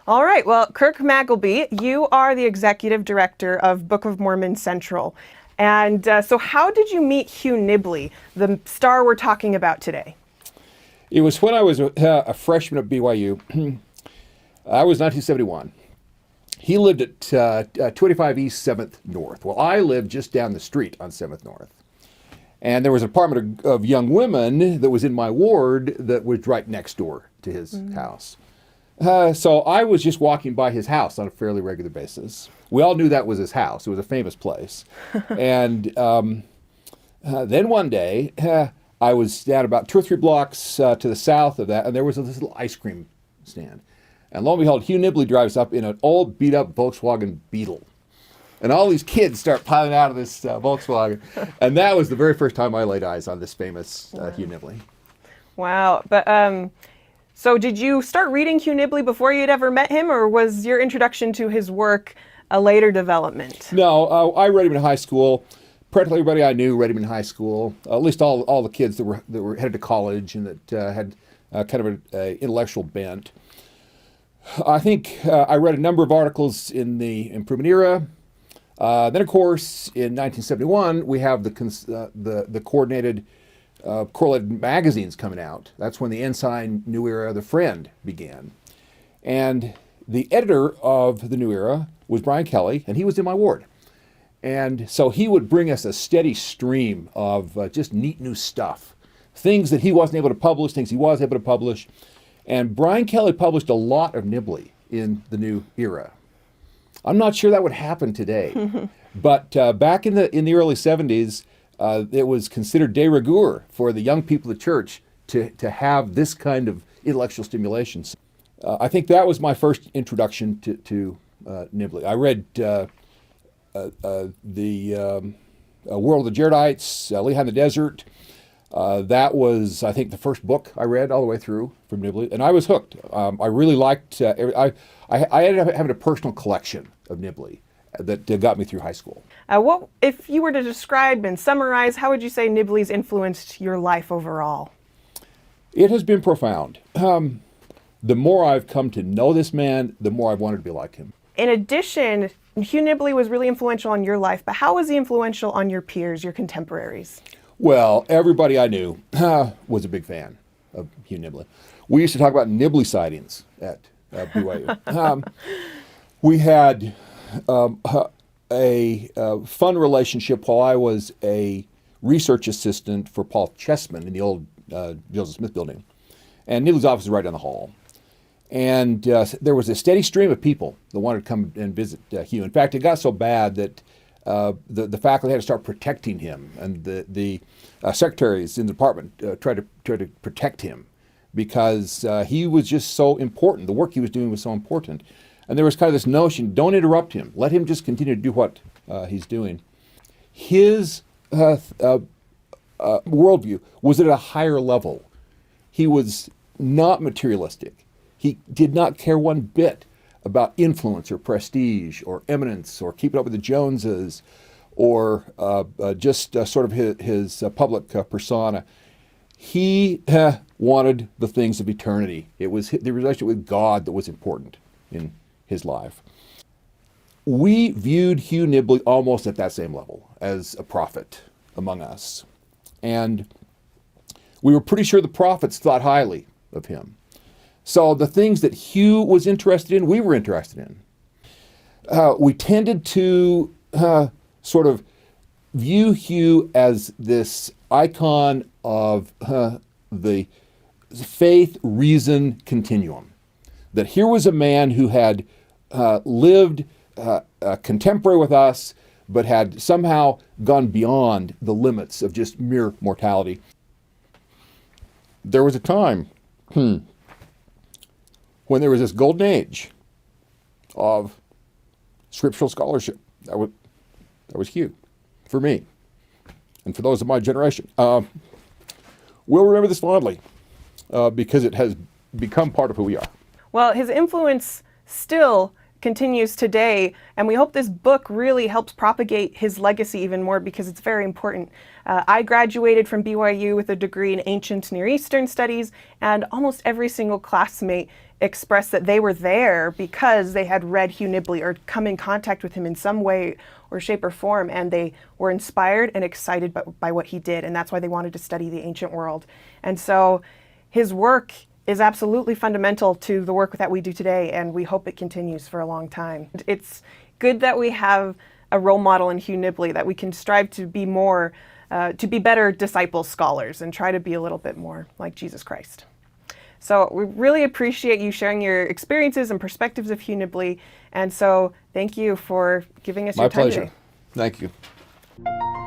All right, well, Kirk Magleby, you are the executive director of Book of Mormon Central. And so how did you meet Hugh Nibley, the star we're talking about today? It was when I was a freshman at BYU. I was 1971. He lived at 285 East 7th North. Well, I lived just down the street on 7th North. And there was an apartment of young women that was in my ward that was right next door to his house. So I was just walking by his house on a fairly regular basis. We all knew that was his house. It was a famous place. And then one day, I was down about 2 or 3 blocks to the south of that, and there was this little ice cream stand. And lo and behold, Hugh Nibley drives up in an old beat-up Volkswagen Beetle. And all these kids start piling out of this Volkswagen. And that was the very first time I laid eyes on this famous Hugh Nibley. Wow. But so did you start reading Hugh Nibley before you'd ever met him, or was your introduction to his work a later development? No, I read him in high school. Practically everybody I knew read him in high school. At least all the kids that were headed to college and that had kind of an intellectual bent. I think I read a number of articles in the Improvement Era. Then, of course, in 1971, we have the coordinated correlated magazines coming out. That's when the Ensign, New Era, The Friend began. And the editor of the New Era was Brian Kelly, and he was in my ward. And so he would bring us a steady stream of just neat new stuff, things that he wasn't able to publish, things he was able to publish. And Brian Kelly published a lot of Nibley in the New Era. I'm not sure that would happen today, but back in the early 70s, it was considered de rigueur for the young people of the church to have this kind of intellectual stimulation. I think that was my first introduction to Nibley. I read the World of the Jaredites, Lehi in the Desert. That was, I think, the first book I read all the way through from Nibley, and I was hooked. I really liked. I ended up having a personal collection of Nibley that got me through high school. What, if you were to describe and summarize, how would you say Nibley's influenced your life overall? It has been profound. The more I've come to know this man, the more I've wanted to be like him. In addition, Hugh Nibley was really influential on your life, but how was he influential on your peers, your contemporaries? Well, everybody I knew was a big fan of Hugh Nibley. We used to talk about Nibley sightings at BYU. We had a fun relationship while I was a research assistant for Paul Chessman in the old Joseph Smith building. And Nibley's office is right down the hall. And there was a steady stream of people that wanted to come and visit Hugh. In fact, it got so bad that the faculty had to start protecting him, and the secretaries in the department tried to protect him because he was just so important. The work he was doing was so important. And there was kind of this notion, don't interrupt him. Let him just continue to do what he's doing. His worldview was at a higher level. He was not materialistic. He did not care one bit about influence or prestige or eminence or keeping up with the Joneses or just sort of his public persona. He wanted the things of eternity. It was the relationship with God that was important in his life. We viewed Hugh Nibley almost at that same level as a prophet among us. And we were pretty sure the prophets thought highly of him. So the things that Hugh was interested in, we were interested in. We tended to sort of view Hugh as this icon of the faith-reason continuum. That here was a man who had lived contemporary with us, but had somehow gone beyond the limits of just mere mortality. There was a time when there was this golden age of scriptural scholarship. That was Hugh, for me, and for those of my generation. We'll remember this fondly because it has become part of who we are. Well, his influence still continues today. And we hope this book really helps propagate his legacy even more, because it's very important. I graduated from BYU with a degree in ancient Near Eastern studies, and almost every single classmate expressed that they were there because they had read Hugh Nibley or come in contact with him in some way or shape or form, and they were inspired and excited by what he did, and that's why they wanted to study the ancient world. And so his work is absolutely fundamental to the work that we do today, and we hope it continues for a long time. It's good that we have a role model in Hugh Nibley, that we can strive to be more, to be better disciple scholars and try to be a little bit more like Jesus Christ. So we really appreciate you sharing your experiences and perspectives of Hugh Nibley, and so thank you for giving us your time today. My pleasure. Thank you.